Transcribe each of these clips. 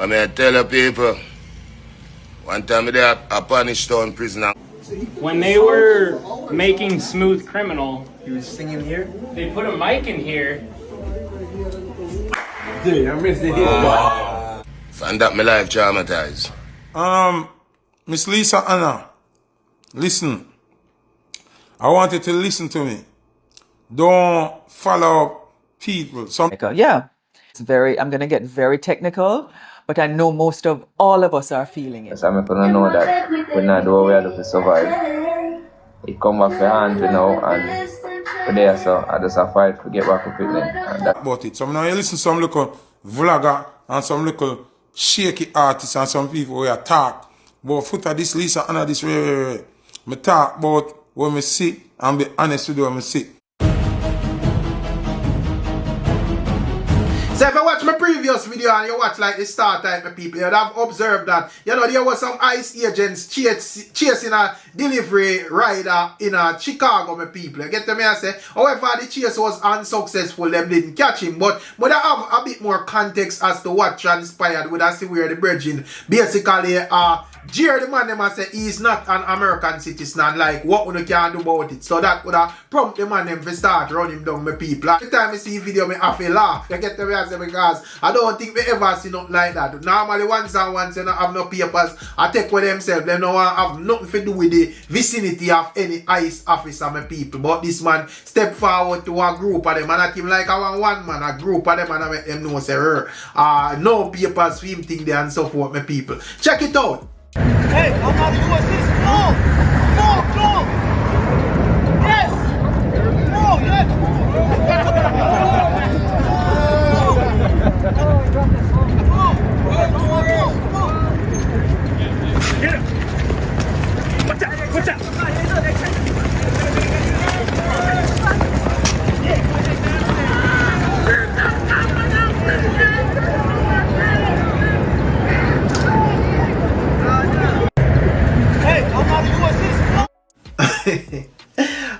I mean, I tell the people, one time they are a punished town prisoner. When they were making Smooth Criminal, He was singing here? they put a mic in here. Dude, I missed it here. Wow. And that my life traumatized. Miss Lisa Hanna, listen. I want you to listen to me. Don't follow people. Yeah, I'm gonna get very technical, but I know most of all of us are feeling it. So I'm gonna know that we're not doing what we have to survive. It come back for hands, now, and we're there, so I just have to fight to get back up with them. About it. So now you listen to some little vlogger and some little shaky artists and some people who talk about Foota this, Lisa Hanna this, Me talk about what me see and be honest with you what me see. So if you watch my previous video and you watch like the start type of people, you'd have observed that, there was some ICE agents chasing a delivery rider in Chicago, my people. You get to me, I say, however, the chase was unsuccessful, them didn't catch him. But I have a bit more context as to what transpired with us see where the bridging basically jeer the man them and say he's not an American citizen, like what we can do about it. So that would have prompt the man them to start running down my people. Every time I see a video, I have to laugh. You get to me, I say, because I don't think we ever see nothing like that. Normally once they don't have no papers, I take with themselves. They don't have nothing to do with the vicinity of any ICE officer, my people. But this man step forward to a group of them and I him like I want one man, a group of them, and I make them know say no papers for him thing there and so forth, my people. Check it out. Hey, I'm not a U.S. citizen. No. Yes. No, yes. Get him. What's that?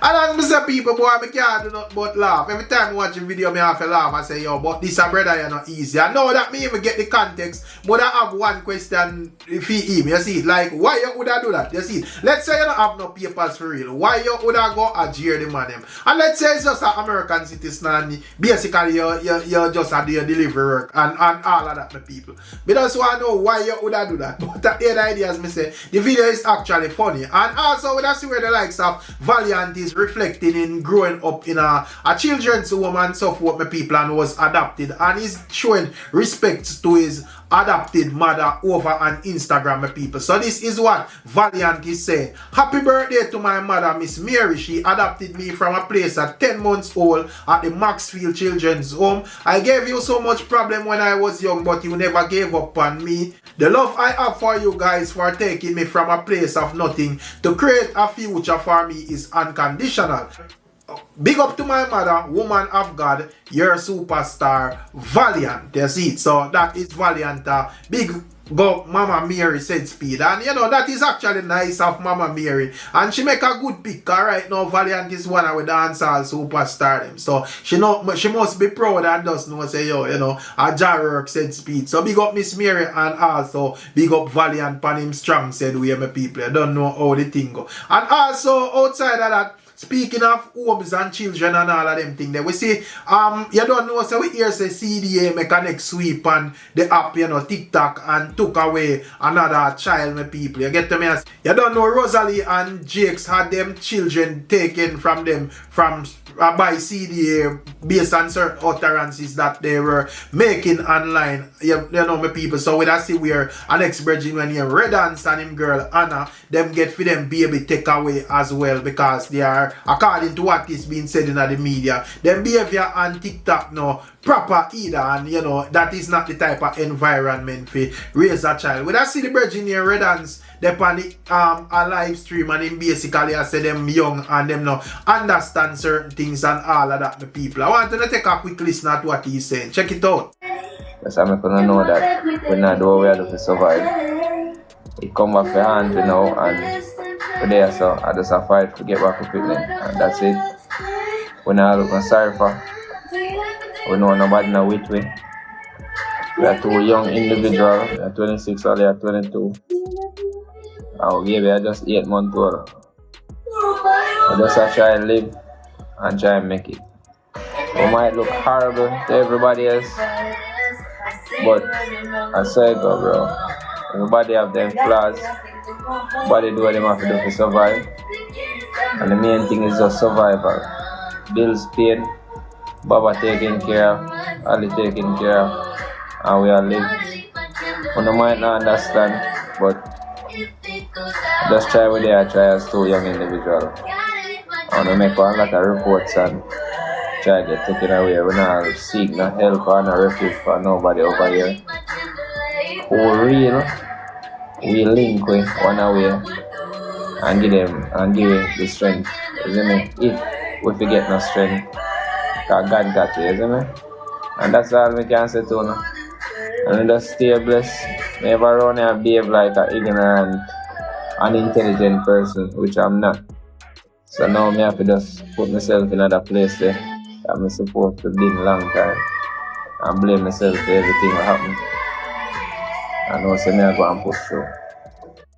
And as I say people, boy, I can't do nothing but laugh. Every time I watch a video, I have to laugh. I say, yo, but this a brother, you're not easy. I know that me even get the context, but I have one question for him. You see, like, why you would I do that? You see, let's say you don't have no papers for real. Why you would I go a jeer the man them? And let's say it's just an American citizen and basically you're just a delivery work and all of that, my people. But that's why I know why you would I do that. But the idea, as me say, the video is actually funny. And also, we see where the likes of Valiant is reflecting in growing up in a children's home and so forth, my people, and was adopted, and he's showing respect to his adopted mother over on Instagram, my people. So this is what Valiant is saying. Happy birthday to my mother, Miss Mary. She adopted me from a place at 10 months old at the Maxfield Children's Home. I gave you so much problem when I was young, but you never gave up on me. The love I have for you guys for taking me from a place of nothing to create a future for me is unconditional. Big up to my mother, woman of God, your superstar, Valiant. You see it? So that is Valiant. Big go Mama Mary said speed. And that is actually nice of Mama Mary. And she make a good pick. Right now, Valiant is one of the dancehall superstar them. So she must be proud and just know say, a Jarwork said speed. So big up Miss Mary and also big up Valiant pan him strong said we my people. I don't know how the thing go. And also outside of that, speaking of homes and children and all of them things, we see, you don't know, so we hear say CDA make a next sweep on the app, TikTok, and took away another child, my people. You get to me? You don't know, Rosalie and Jakes had them children taken from them by CDA based on certain utterances that they were making online. You know, my people. So when I see where an ex-virgin when you Red Dance and him girl Hanna, them get for them baby take away as well because they are, according to what is being said in the media, them behavior on TikTok no proper either, and that is not the type of environment for raise a child. When I see the virgin here Red Dance, they on the, a live stream and him basically I say them young and them no understand certain things and all of that, the people. I want to take a quick listen at what he's saying. Check it out. Yes, I'm gonna know that we're not doing what we have to survive. It come back for hands, and we're there, so I just have to fight to get back up with them. And that's it. We're not looking sorry for. We know nobody know which way. We are two young individuals. We are 26 or they are 22. Our baby are just 8 months old. We just try and live and try and make it. We might look horrible to everybody else, but I say go, bro. Everybody have them flaws. Everybody do what they have to do to survive. And the main thing is just survival. Bills paid, Baba taken care of, Ali taken care of, and we are live. You might not understand, but just try what they are try as two young individuals. I want to make a lot of reports and try to get taken away. We not seek no help or no refuge for nobody over here. Who real, we link with one away and give them and give it the strength. Isn't it? If we forget no strength, because God got you, isn't it? And that's all we can say to you. And just stay blessed. Never run and behave like an ignorant, unintelligent person, which I'm not. So now I have to just put myself in another place there that I'm supposed to be in a long time and blame myself for everything that happened. And now say I go and push through.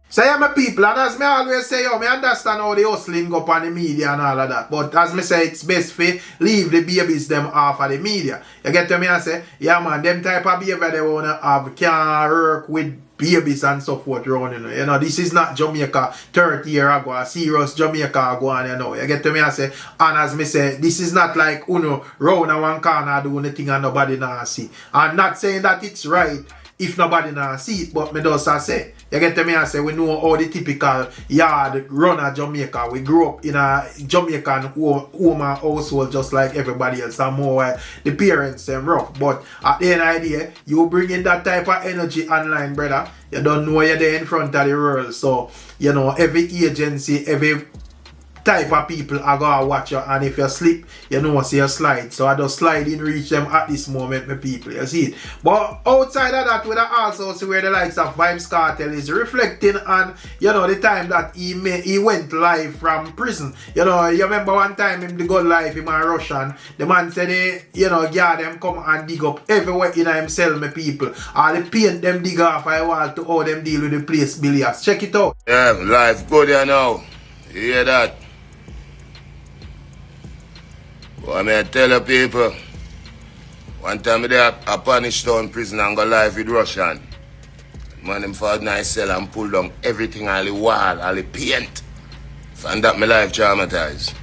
So yeah, my people, and as me always say, yo, me understand how the hustling go up on the media and all of that. But as me say, it's best for leave the babies them off of the media. You get to me and say, yeah man, them type of behavior they wanna have can't work with babies and so forth around, you know. This is not Jamaica 30 years ago, a serious Jamaica ago, and you know. You get to me and say, and as me say, this is not like uno round and one corner doing the thing and nobody now see. I'm not saying that it's right if nobody now see it, but me does say, you get to me and say, we know how the typical yard run at Jamaica. We grew up in a Jamaican home and household just like everybody else, and more the parents them rough. But at the end of the day, you bring in that type of energy online, brother. You don't know you're there in front of the world. So, you know, every agency, every type of people are gonna watch you, and if you sleep, you know see you slide. So I just slide in reach them at this moment, my people. You see it. But outside of that, we also see where the likes of Vybz Kartel is reflecting on, you know, the time that he went live from prison. You know, you remember one time him go live in my Russian. The man said they, you know, yeah, them come and dig up everywhere in himself, my people. Or they paint them dig off a wall to how them deal with the place billiards. Check it out. Yeah, life good here now. You hear that? Well, I mean, tell the people, one time they a punish down prison and go live with Russian. Man, them for nice cell and pull down everything on the wall, all the paint. And that my life traumatized.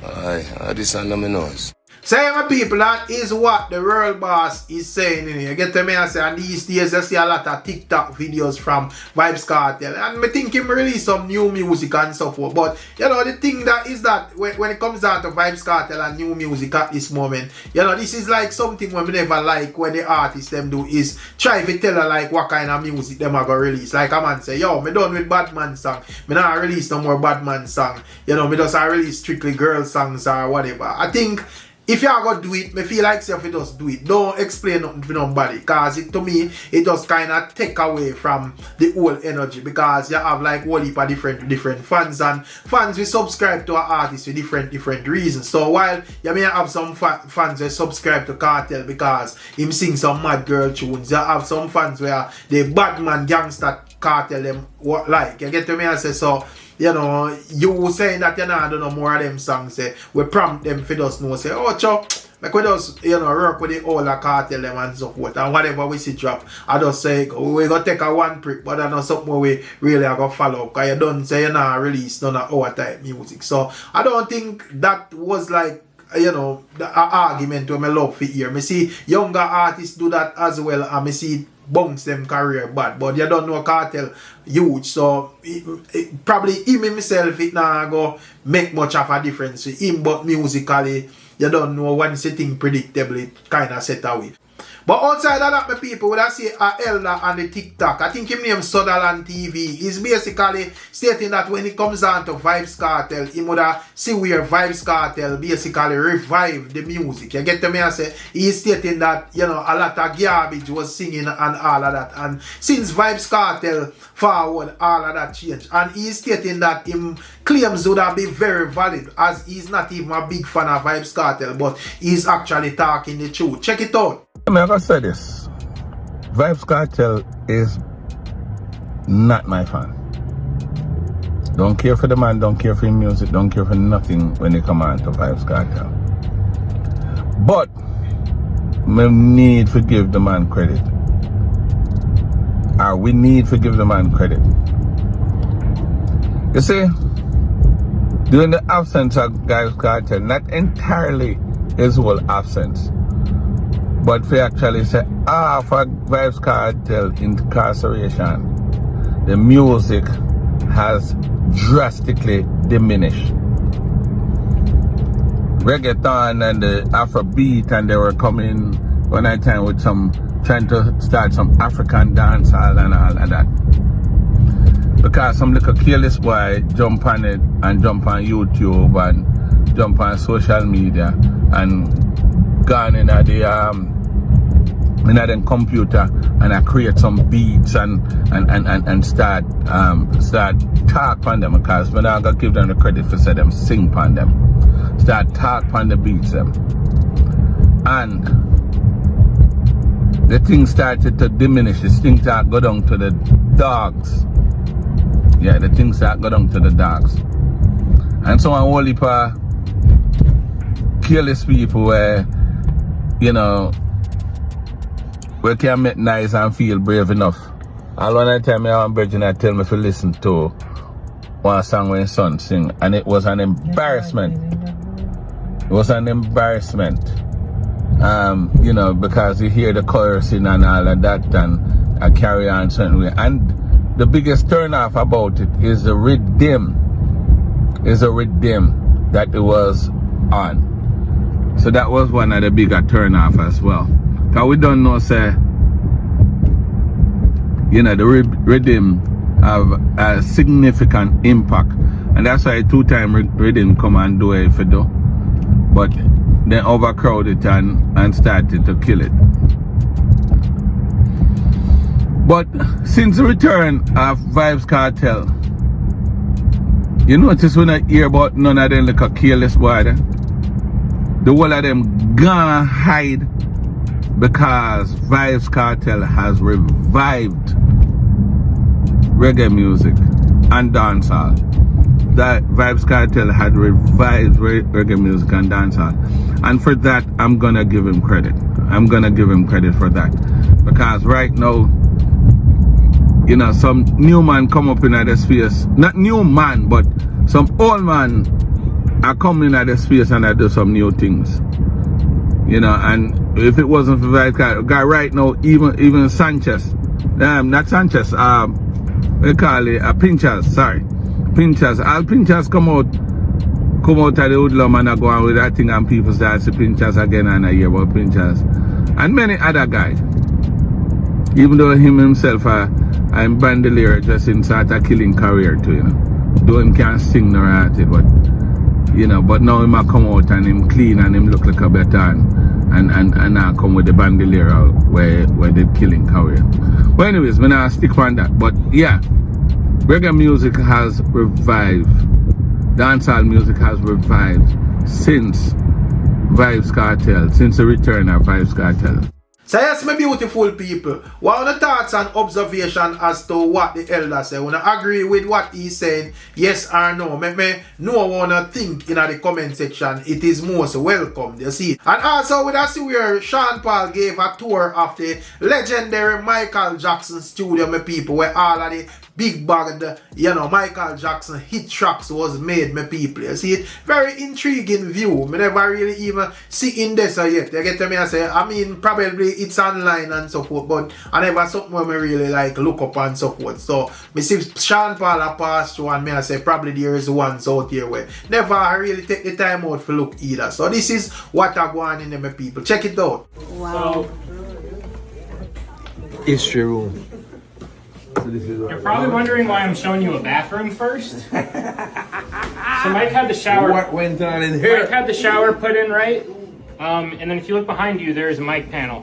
Aye, this under my nose. So my people, that is what the world boss is saying in here. You get to me and say, and these days you see a lot of TikTok videos from Vybz Kartel. And I think him release some new music and so forth. But you know, the thing that is that when it comes down to Vybz Kartel and new music at this moment, you know, this is like something when we never like when the artists them do is try to tell her like what kind of music them are gonna release. Like a man say, yo, me done with Batman song. Me not release no more Batman song. You know, me just release strictly girl songs or whatever. I think if you are going to do it, me feel like if you just do it. Don't explain nothing to nobody. Because to me, it just kind of take away from the whole energy. Because you have like whole heap of different fans. And fans will subscribe to an artist for different reasons. So while you may have some fans who subscribe to Kartel because him sing some mad girl tunes. You have some fans where the Batman gangster Kartel them like. You get to me and say so. You know, you saying that you know, I don't know more of them songs, say, we prompt them for us know, say, oh, Cho, like we just, you know, work with the whole Kartel them and so forth, and whatever we see drop, I just say, we gonna take a one prick, but I know something we really are gonna follow up, because you don't say, you know, release none of our type music. So, I don't think that was like, you know, the argument when I love for here. I see younger artists do that as well, and I see bounce them career bad, but you don't know Kartel huge, so probably him himself it not go make much of a difference to him, but musically you don't know once you think predictable it kind of set away. But outside of that, my people, would I say Elder on the TikTok, I think him name Sutherland TV, is basically stating that when it comes down to Vybz Kartel, he would see where Vybz Kartel basically revive the music. You get to me and say, he's stating that, you know, a lot of garbage was singing and all of that. And since Vybz Kartel forward, all of that changed. And he's stating that him claims would have been very valid, as he's not even a big fan of Vybz Kartel, but he's actually talking the truth. Check it out. I'm going to say this. Vybz Kartel is not my fan. Don't care for the man, don't care for his music, don't care for nothing when they come on to Vybz Kartel. But we need to give the man credit. Or we need to give the man credit. You see, during the absence of Vybz Kartel, not entirely his whole absence, but we actually say, for Vybz Kartel incarceration, the music has drastically diminished. Reggaeton and the Afrobeat, and they were coming one night time with trying to start some African dancehall and all of that. Because some little careless boy jump on it and jump on YouTube and jump on social media and gone in at the computer and I create some beats and start talk on them, because when I gotta give them the credit for say them sing on them. Start talk on the beats them. And the thing started to diminish. The thing started go down to the dogs. Yeah, the thing started go down to the dogs. And so a whole heap of careless people where, you know, we can make nice and feel brave enough. And one time I have Virgin I tell me to listen to one song when his son sing, and it was an embarrassment. It was an embarrassment. You know, because you hear the chorusing and all of that, and I carry on certain way. And the biggest turn off about it is the rhythm. That it was on. So that was one of the bigger turn off as well. Because we don't know, say, you know, the rhythm have a significant impact. And that's why 2-time rhythm come and do it for do. But they overcrowd it and started to kill it. But since the return of Vybz Kartel, you notice when I hear about none of them like a careless boy there? The whole of them gonna hide because Vybz Kartel has revived reggae music and dancehall. That Vybz Kartel had revived reggae music and dancehall. And for that, I'm gonna give him credit. I'm gonna give him credit for that. Because right now, you know, some new man come up in the space. Not new man, but some old man are coming at the space and I do some new things. You know, and if it wasn't for Vybz Kartel, guy right now, even Sanchez, not Sanchez, we call it Pinchers, sorry. Pinchers, all Pinchers come out of the hoodlum and I go on with that thing and people start to see Pinchers again and I hear about Pinchers. And many other guys. Even though him himself I'm bandolier just in sort of killing career too, you know. Though him can't sing nor artist, but you know, but now him a come out and him clean and him look like a better and now come with the bandolier where they killing career. But anyways, when I stick on that. But yeah, reggae music has revived. Dancehall music has revived since Vybz Kartel, since the return of Vybz Kartel. So yes, my beautiful people, what are the thoughts and observation as to what the elder say? Wanna agree with what he's saying, yes or no? Make me know wanna think in the comment section. It is most welcome, you see. And also with us where Sean Paul gave a tour of the legendary Michael Jackson studio, my people, where all of the big bag, you know, Michael Jackson hit tracks was made, my people. You see it? Very intriguing view. I never really even see in this yet. You get to me? I say, I mean, probably it's online and so forth, but I never something where I really like look up and so forth. So, me see Sean Paul a pass through and me I say, probably there is ones out here where never really take the time out for look either. So, this is what I go on in there, my people. Check it out. Wow. History room. You're probably wondering why I'm showing you a bathroom first. So Mike had the shower. What went on in here? Mike had the shower put in right. And then if you look behind you, there's a mic panel.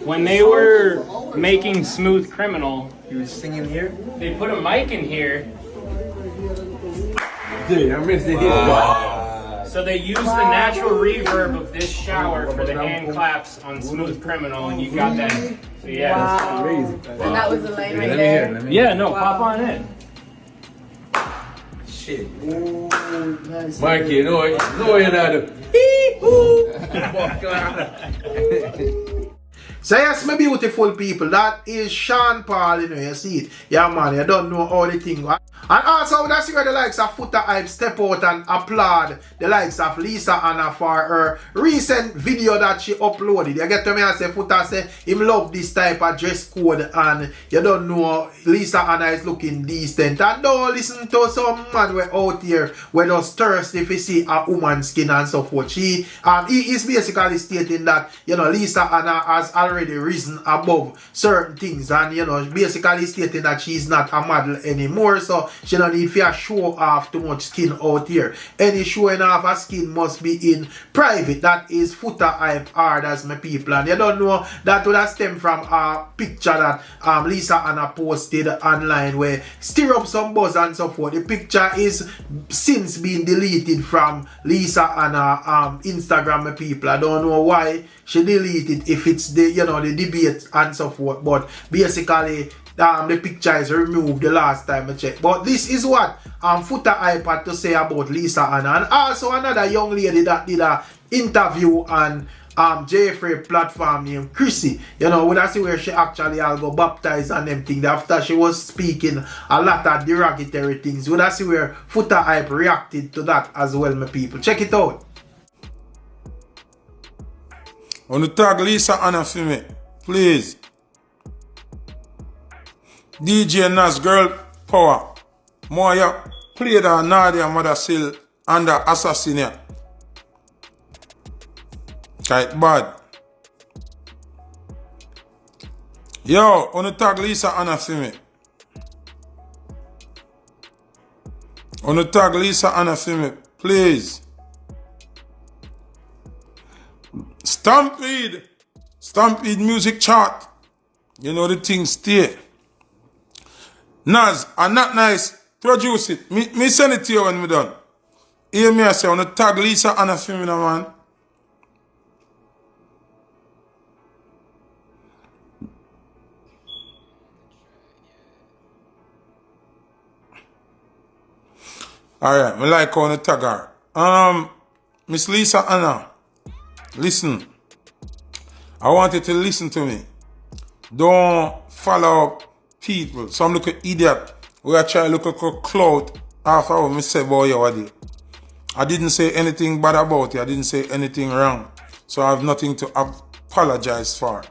When they were making Smooth Criminal, He was singing here? they put a mic in here. Dude, I missed it here. Wow. So they use the natural reverb of this shower for the hand claps on Smooth Criminal, and you got that. So yeah. Wow. Crazy. And that was the line right Let me there. hear. Let me Yeah, no, pop on in. Shit. Oh, nice. Mikey, you know you're not. So yes, my beautiful people, that is Sean Paul, you know, you see it. Yeah man, you don't know all the thing. And also, that's where the likes of Foota Hype step out and applaud the likes of Lisa Hanna for her recent video that she uploaded. You get to me and say, Foota say, him love this type of dress code and you don't know, Lisa Hanna is looking decent. And don't listen to some man we out here where just thirsty if you see a woman's skin and so forth. He is basically stating that, you know, Lisa Hanna has already risen above certain things and, you know, basically stating that she's not a model anymore. So she don't need to show off too much skin out here. Any showing off a skin must be in private. That is Foota Hype hard as my people. And you don't know that would have stemmed from a picture that Lisa Hanna posted online where stir up some buzz and so forth. The picture is since been deleted from Lisa Hanna Instagram, my people. I don't know why she deleted if it's the, you know, the debate and so forth. But basically the picture is removed the last time I checked. But this is what Foota Hype had to say about Lisa Hanna. And also another young lady that did an interview on Jeffrey platform named Chrissy. You know, when I see where she actually all go baptized and them things. After she was speaking a lot of derogatory things. When I see where Foota Hype reacted to that as well, my people. Check it out. On the tag Lisa Hanna for me, please. DJ Nas Girl Power. Moya play the Nadia Mother Seal under Assassin. Right bad. Yo, on the tag Lisa Hanna for me. On the tag Lisa Hanna for me, please. Stampede music chart. You know the thing stay. Nas, I'm not nice. Produce it. Me send it to you when we done. Hear me I say, I want to tag Lisa Hanna for me now, man. Alright, I like how I tag her. Miss Lisa Hanna, listen. I want you to listen to me. Don't follow up people. Some little idiot we are trying to look like a clout after what I said about you already. I didn't say anything bad about you. I didn't say anything wrong. So I have nothing to apologize for.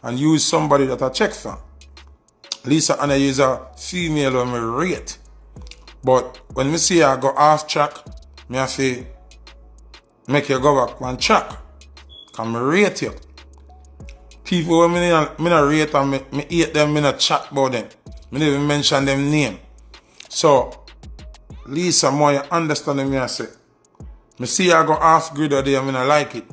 And use somebody that I check for. Lisa Hanna is a female when I rate. But when me see her go off track, me have to make you go back one track. Because me rate you. People when me not rate and me hate them, me not chat about them. Me never even mention them name. So, Lisa, more you understand me I say. Me see her go off grid or day and me not like it.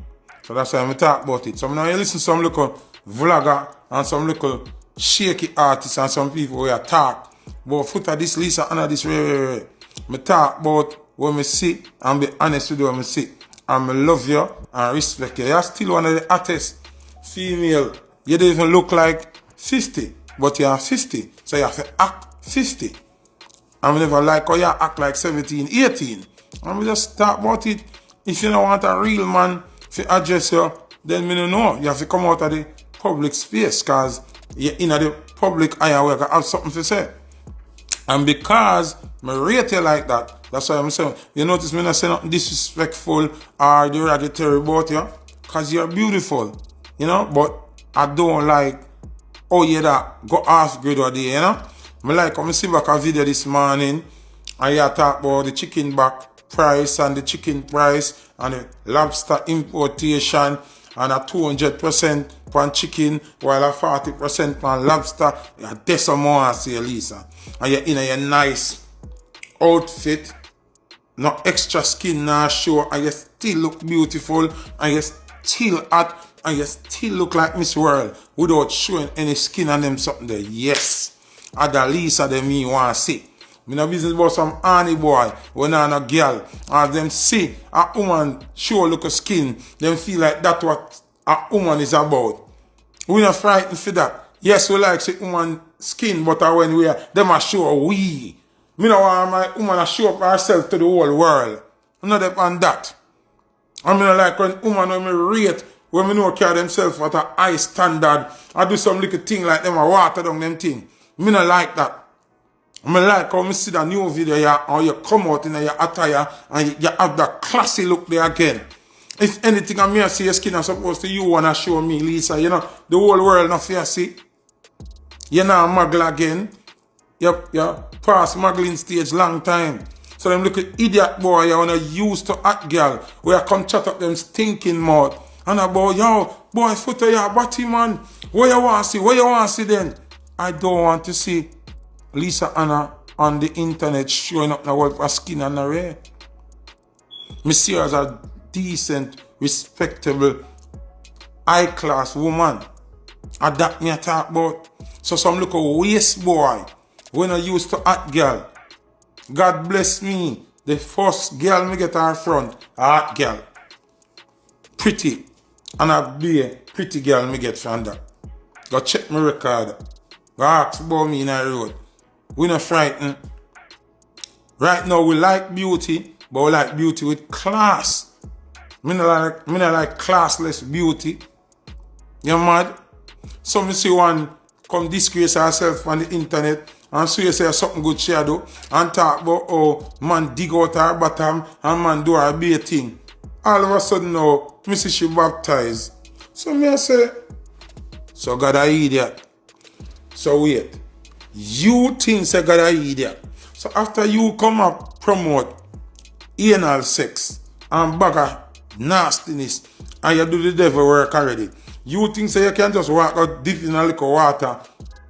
So that's why I talk about it. So now you listen to some little vlogger and some little shaky artists and some people who talk. But Foota this Lisa Hanna this way. Me talk about what me see and be honest with what me see. And I love you and respect you. You're still one of the hottest female. You don't even look like 50, but you are 50. So you have to act 50. I never like how you act like 17, 18. And we just talk about it. If you don't want a real man to address you, then me don't know. You have to come out of the public space because you're in the public eye where you have something to say. And because I rate you like that, that's why I'm saying, you notice me not saying nothing disrespectful or derogatory about you, because you're beautiful, you know, but I don't like, oh yeah, that go off grid or day, you know. I like, I see back a video this morning, and you talk about the chicken back price and the chicken price and the lobster importation and a 200% on chicken while a 40% on lobster. That's some more I say, Lisa. And you're in a nice outfit, no extra skin now show, and you still look beautiful, and you still hot, and you still look like Miss World without showing any skin on them something there. Yes, other Lisa than me want to see. Me no business about some honey boy when I'm a girl. As them see a woman show look a skin, them feel like that's what a woman is about. We not frightened for that. Yes, we like see woman skin, but when we are, them are show we. Me no want my woman to show up herself to the whole world. I'm not on that. I mean, like when woman when me rate, when me know carry themselves at a high standard, I do some little thing like them, I water down them thing. Me not like that. I mean, like how me see the new video here, or you come out in your attire and you have that classy look there again. If anything, I may see your skin is supposed to you wanna show me, Lisa. You know, the whole world not fair see. You know, muggle again. You past muggling stage long time. So them look at idiot boy, you wanna used to hot girl, where I come chat up them stinking mouth. And about, yo, boy, Foota, your body man. What you want to see? What you want to see then? I don't want to see Lisa Hanna on the internet showing up now with her skin and her hair. Me see her as a decent, respectable, high-class woman. And that me I talk about. So some look a waste boy when I used to hot girl. God bless me. The first girl me get her front, a hot girl. Pretty. And a be a pretty girl me get from that. Go check my record. Go ask about me in the road. We not frightened. Right now we like beauty, but we like beauty with class. Me not like classless beauty. You mad? So me see one come disgrace herself on the internet and so you say something good she do and talk about oh man dig out her bottom and man do her be a thing. All of a sudden now, me see she baptized. So me I say, so God a idiot. So wait, you think say God a idiot. So after you come up promote anal sex and bag of nastiness and you do the devil work already, you think say you can just walk out deep in a little water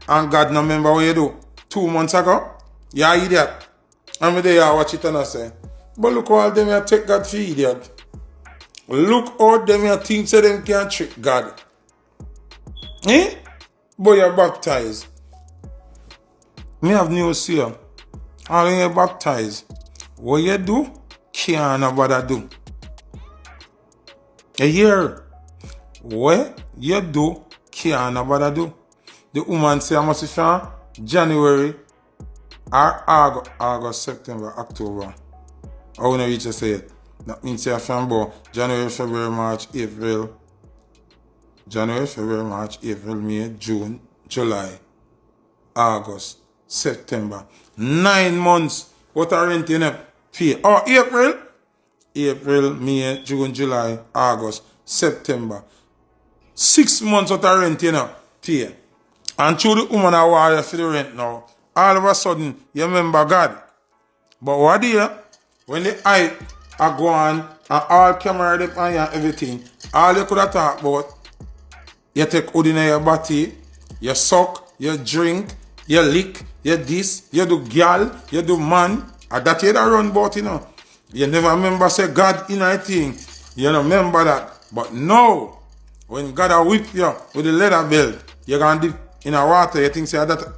and God no remember what you do 2 months ago? You a idiot. And me there watch it and I say, but look all them you take God for idiot. Look how them you think say them can trick God. Eh? Boy, you're baptized. Me have news here. All when you're baptized, what you do, can't nobody do. You hear? What you do, can't nobody do. The woman say I must be from January or August, September, October. I want to reach to say it. That means you're from about January, February, March, April, May, June, July, August, September. 9 months. What are rent in a pay? Oh, April, May, June, July, August, September. 6 months what are rent in a pay. And through the woman I wire for the rent now. All of a sudden, you remember God. But what do you? When the eye are gone and all camera them and everything, all you could have talked about, you take food in your body, you suck, you drink, you lick, you this, you do girl, you do man, and that you don't run about, you know. You never remember say God in a thing. You don't remember that. But no, when God will whip you with the leather belt, you're going to dip in a water, you think say that.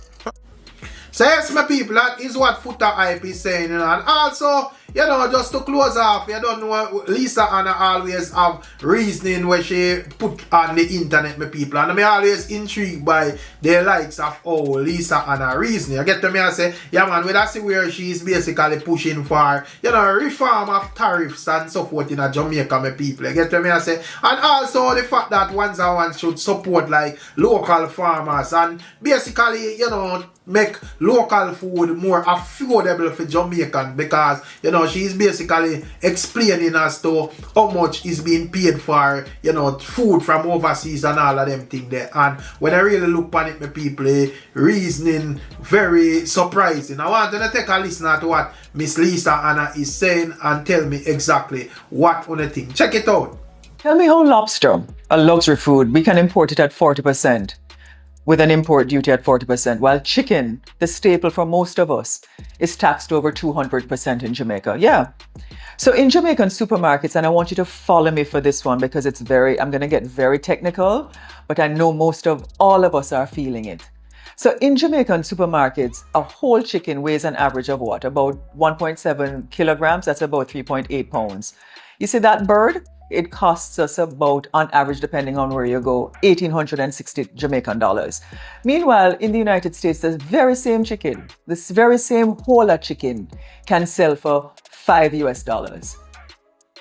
So yes, my people, that is what Foota hype is saying, you know. And also, you know, just to close off, you don't know, Lisa Hanna always have reasoning where she put on the internet, my people. And I'm always intrigued by the likes of Lisa Hanna reasoning. You get to me and say, yeah man, we that's where she's basically pushing for, you know, reform of tariffs and so forth in Jamaica, my people. You get to me and say, and also the fact that once and one should support like local farmers and basically, you know, make local food more affordable for Jamaican, because you know she's basically explaining as to how much is being paid for, you know, food from overseas and all of them things there. And when I really look on it, my people, reasoning very surprising. I want to take a listen to what Miss Lisa Hanna is saying and tell me exactly what on the thing. Check it out. Tell me how lobster, a luxury food, we can import it at 40%. With an import duty at 40%, while chicken, the staple for most of us, is taxed over 200% in Jamaica. Yeah. So in Jamaican supermarkets, and I want you to follow me for this one because I'm going to get very technical, but I know most of all of us are feeling it. So in Jamaican supermarkets, a whole chicken weighs an average of what? About 1.7 kilograms. That's about 3.8 pounds. You see that bird? It costs us about, on average, depending on where you go, 1,860 Jamaican dollars. Meanwhile, in the United States, the very same chicken, this very same whole chicken can sell for $5 US.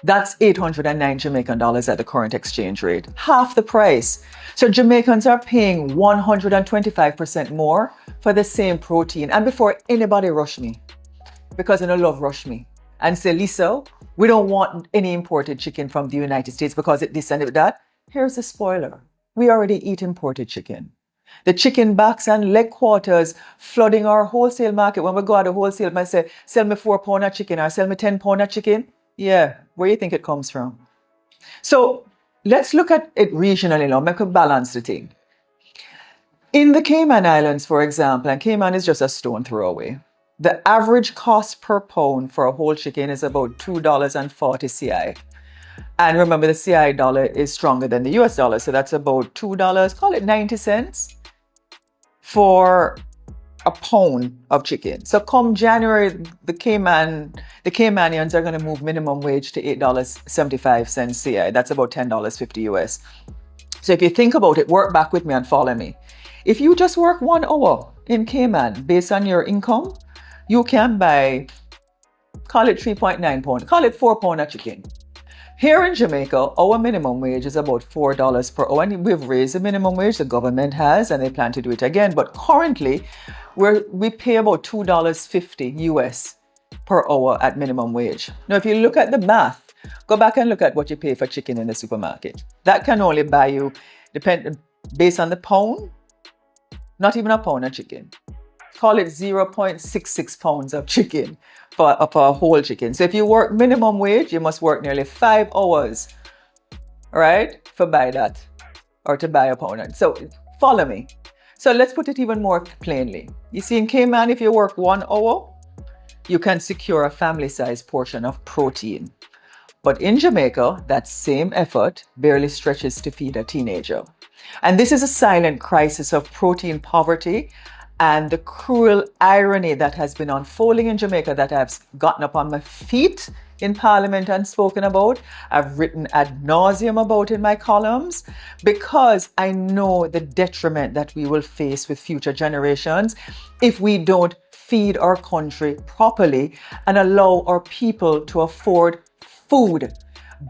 That's 809 Jamaican dollars at the current exchange rate. Half the price. So Jamaicans are paying 125% more for the same protein. And before anybody rush me, because I don't love rush me, and say, Lisa, we don't want any imported chicken from the United States because it this and it that. Here's the spoiler. We already eat imported chicken. The chicken backs and leg quarters flooding our wholesale market. When we go out to wholesale, I say, sell me 4 pound of chicken or sell me 10 pound of chicken. Yeah, where do you think it comes from? So let's look at it regionally now, make a balance the thing. In the Cayman Islands, for example, and Cayman is just a stone throw away, the average cost per pound for a whole chicken is about $2.40 CI. And remember, the CI dollar is stronger than the US dollar, so that's about $2, call it 90 cents for a pound of chicken. So come January, the Caymanians are going to move minimum wage to $8.75 CI. That's about $10.50 US. So if you think about it, work back with me and follow me. If you just work 1 hour in Cayman based on your income, you can buy, call it 3.9 pound, call it 4 pound of chicken. Here in Jamaica, our minimum wage is about $4 per hour. And we've raised the minimum wage, the government has, and they plan to do it again. But currently, we pay about $2.50 US per hour at minimum wage. Now, if you look at the math, go back and look at what you pay for chicken in the supermarket. That can only buy you, based on the pound, not even a pound of chicken. Call it 0.66 pounds of chicken for a whole chicken. So if you work minimum wage, you must work nearly 5 hours, right, for buy that or to buy a pound. So follow me. So let's put it even more plainly. You see, in Cayman, if you work 1 hour, you can secure a family-sized portion of protein. But in Jamaica, that same effort barely stretches to feed a teenager. And this is a silent crisis of protein poverty and the cruel irony that has been unfolding in Jamaica that I've gotten up on my feet in Parliament and spoken about. I've written ad nauseum about in my columns because I know the detriment that we will face with future generations if we don't feed our country properly and allow our people to afford food.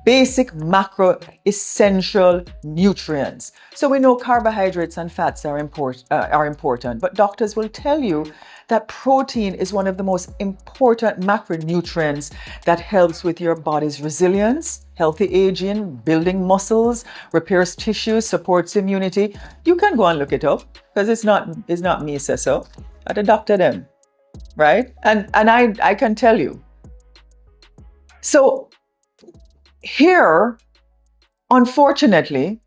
Basic macro essential nutrients. So we know carbohydrates and fats are important, but doctors will tell you that protein is one of the most important macronutrients that helps with your body's resilience, healthy aging, building muscles, repairs tissues, supports immunity. You can go and look it up because it's not me say so. At a doctor them, right? And I can tell you. So here, unfortunately,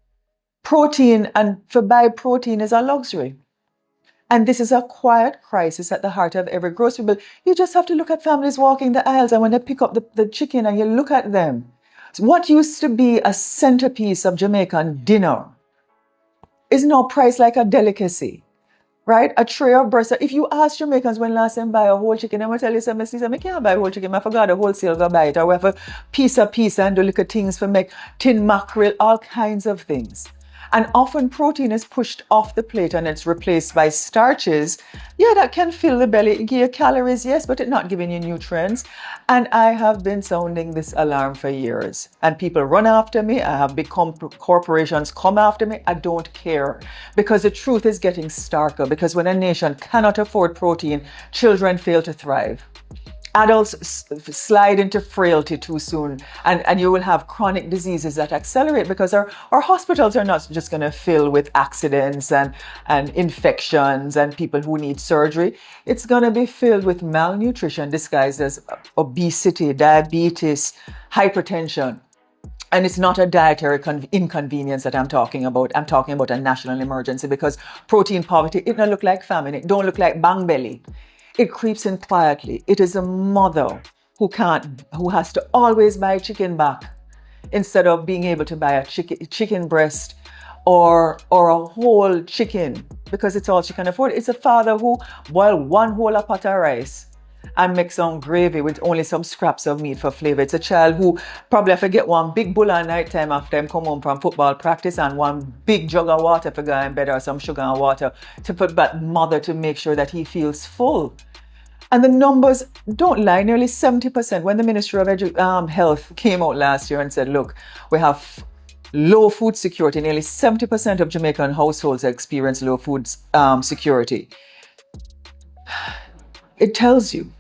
protein and to buy protein is a luxury. And this is a quiet crisis at the heart of every grocery bill. You just have to look at families walking the aisles and when they pick up the chicken and you look at them. What used to be a centerpiece of Jamaican dinner is now priced like a delicacy. Right? A tray of breast. If you ask Jamaicans when last time buy a whole chicken, I'm going to tell you something, I can't buy a whole chicken. I forgot a wholesale go buy it. Or we have a piece and do little things for make tin mackerel, all kinds of things. And often protein is pushed off the plate and it's replaced by starches. Yeah, that can fill the belly, give you calories, yes, but it's not giving you nutrients. And I have been sounding this alarm for years. And people run after me. I have big corporations come after me. I don't care. Because the truth is getting starker. Because when a nation cannot afford protein, children fail to thrive. Adults slide into frailty too soon, and you will have chronic diseases that accelerate because our hospitals are not just going to fill with accidents and infections and people who need surgery. It's going to be filled with malnutrition disguised as obesity, diabetes, hypertension. And it's not a dietary inconvenience that I'm talking about. I'm talking about a national emergency because protein poverty, it don't look like famine. It don't look like bang belly. It creeps in quietly. It is a mother who has to always buy chicken back instead of being able to buy a chicken breast or a whole chicken because it's all she can afford. It's a father who boil one whole pot of rice and make some gravy with only some scraps of meat for flavor. It's a child who probably have to get one big bowl at night time after him come home from football practice and one big jug of water for go in bed or some sugar and water to put that mother to make sure that he feels full. And the numbers don't lie, nearly 70%. When the Ministry of Health came out last year and said, look, we have low food security, nearly 70% of Jamaican households experience low food security. It tells you.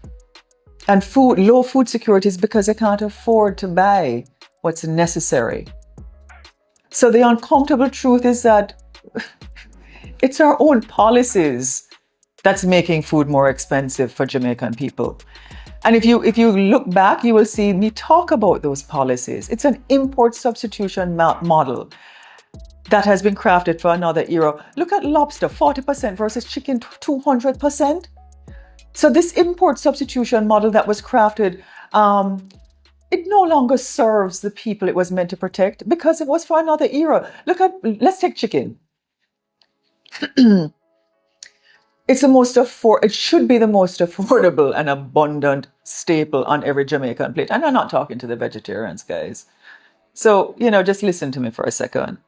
And low food security is because they can't afford to buy what's necessary. So the uncomfortable truth is that it's our own policies that's making food more expensive for Jamaican people. And if you look back, you will see me talk about those policies. It's an import substitution model that has been crafted for another era. Look at lobster, 40% versus chicken, 200%. So this import substitution model that was crafted, it no longer serves the people it was meant to protect because it was for another era. Let's take chicken. It should be the most affordable and abundant staple on every Jamaican plate. And I'm not talking to the vegetarians, guys. So, just listen to me for a second.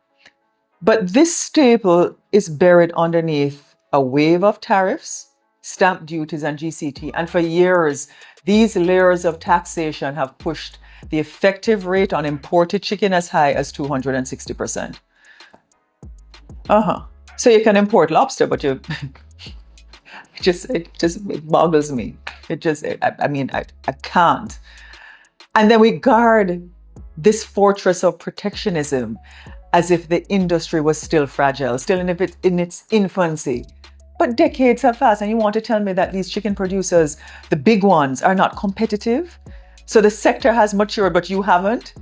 But this staple is buried underneath a wave of tariffs, stamp duties, and GCT. And for years, these layers of taxation have pushed the effective rate on imported chicken as high as 260%. So you can import lobster, but it boggles me. I can't. And then we guard this fortress of protectionism as if the industry was still fragile, still in its infancy. But decades have passed, and you want to tell me that these chicken producers, the big ones, are not competitive? So the sector has matured, but you haven't?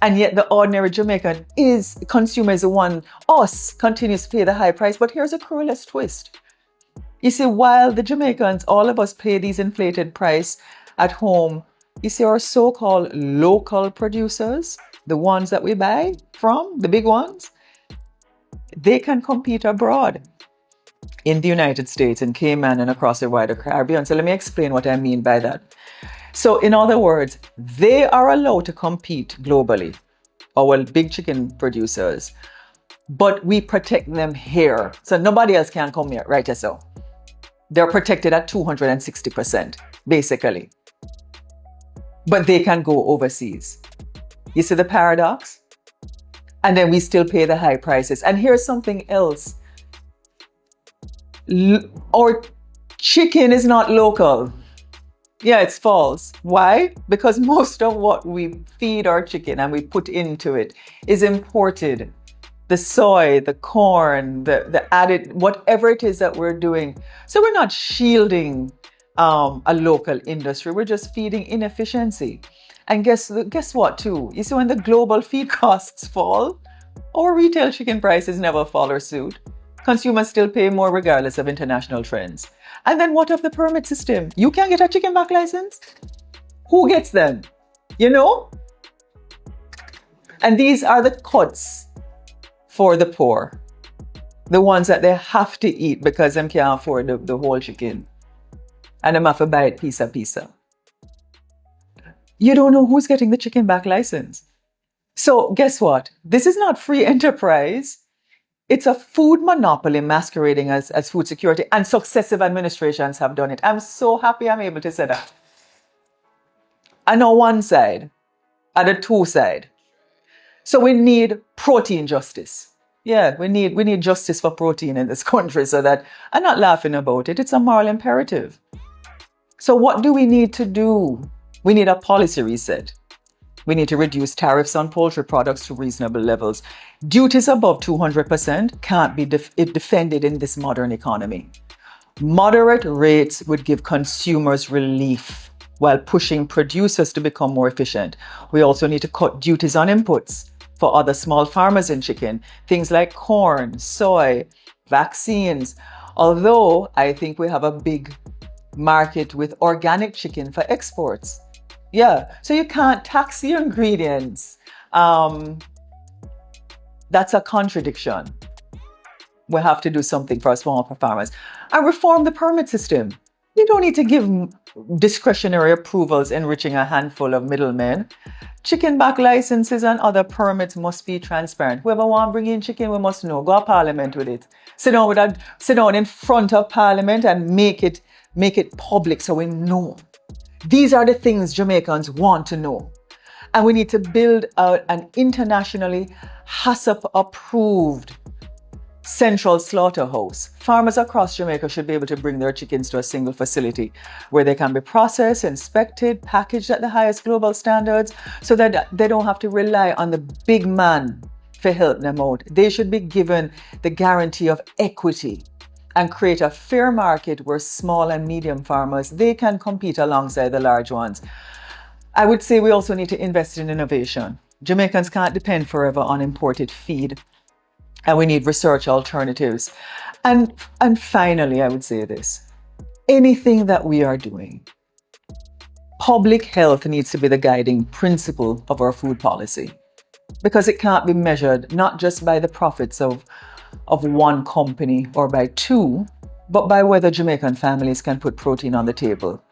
And yet the ordinary Jamaican consumer is the one, us, continues to pay the high price. But here's a cruelest twist. You see, while the Jamaicans, all of us pay these inflated price at home, you see our so-called local producers, the ones that we buy from, the big ones, they can compete abroad in the United States, in Cayman, and across the wider Caribbean. So let me explain what I mean by that. So in other words, they are allowed to compete globally, our big chicken producers, but we protect them here. So nobody else can come here, right? So they're protected at 260%, basically. But they can go overseas. You see the paradox? And then we still pay the high prices. And here's something else. Our chicken is not local. Yeah, it's false. Why? Because most of what we feed our chicken and we put into it is imported. The soy, the corn, the added, whatever it is that we're doing. So we're not shielding a local industry. We're just feeding inefficiency. And guess what too? You see, when the global feed costs fall, our retail chicken prices never follow suit. Consumers still pay more regardless of international trends. And then what of the permit system? You can't get a chicken back license? Who gets them? And these are the cuts for the poor. The ones that they have to eat because they can't afford the whole chicken. And they have to buy it piece a piece. You don't know who's getting the chicken back license. So guess what? This is not free enterprise. It's a food monopoly masquerading as food security, and successive administrations have done it. I'm so happy I'm able to say that. And on one side, and the two side. So we need protein justice. Yeah, we need justice for protein in this country, so that I'm not laughing about it. It's a moral imperative. So what do we need to do? We need a policy reset. We need to reduce tariffs on poultry products to reasonable levels. Duties above 200% can't be defended in this modern economy. Moderate rates would give consumers relief while pushing producers to become more efficient. We also need to cut duties on inputs for other small farmers in chicken, things like corn, soy, vaccines. Although I think we have a big market with organic chicken for exports. Yeah, so you can't tax your ingredients. That's a contradiction. We have to do something for our small farmers and reform the permit system. You don't need to give discretionary approvals enriching a handful of middlemen. Chicken back licenses and other permits must be transparent. Whoever wants to bring in chicken, we must know. Go to Parliament with it. Sit down in front of Parliament and make it public so we know. These are the things Jamaicans want to know. And we need to build out an internationally HACCP approved central slaughterhouse. Farmers across Jamaica should be able to bring their chickens to a single facility where they can be processed, inspected, packaged at the highest global standards so that they don't have to rely on the big man to help them out. They should be given the guarantee of equity and create a fair market where small and medium farmers, they can compete alongside the large ones. I would say we also need to invest in innovation. Jamaicans can't depend forever on imported feed, and we need research alternatives. And finally, I would say this. Anything that we are doing, public health needs to be the guiding principle of our food policy, because it can't be measured not just by the profits of one company or by two, but by whether Jamaican families can put protein on the table.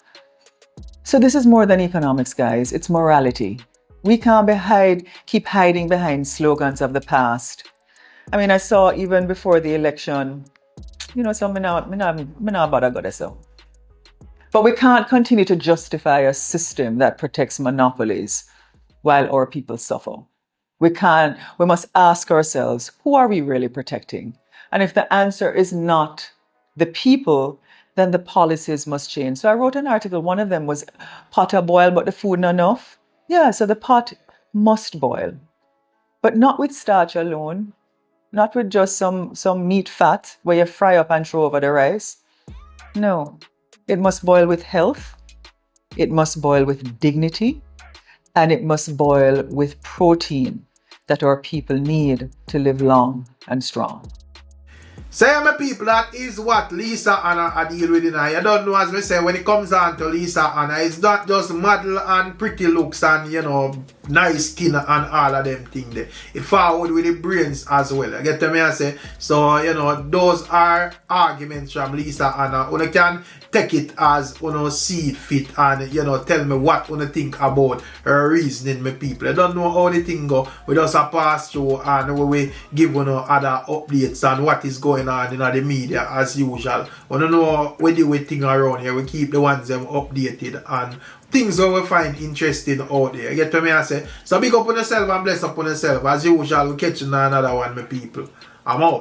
So this is more than economics, guys. It's morality. We can't keep hiding behind slogans of the past. I mean, I saw even before the election, so I'm not bother go there so. But we can't continue to justify a system that protects monopolies while our people suffer. We must ask ourselves, who are we really protecting? And if the answer is not the people, then the policies must change. So I wrote an article, one of them was pot a boil, but the food not enough. Yeah, so the pot must boil, but not with starch alone, not with just some meat fat where you fry up and throw over the rice. No, it must boil with health, it must boil with dignity, and it must boil with protein that our people need to live long and strong. Say, my people, that is what Lisa Hanna I deal with now. You don't know, as we say, when it comes on to Lisa Hanna, it's not just model and pretty looks and, nice skin and all of them things there. It forward with the brains as well. You get me I say? So, those are arguments from Lisa Hanna. You can take it as see fit and, tell me what you think about her reasoning, my people. You don't know how the thing go. We just pass through and we give other updates on what is going on in the media as usual. We don't know what the thing around here. We keep the ones them updated and things that we find interesting out there. You get what I say? So big up on yourself and bless up on yourself. As usual, we'll catch you in another one, my people. I'm out.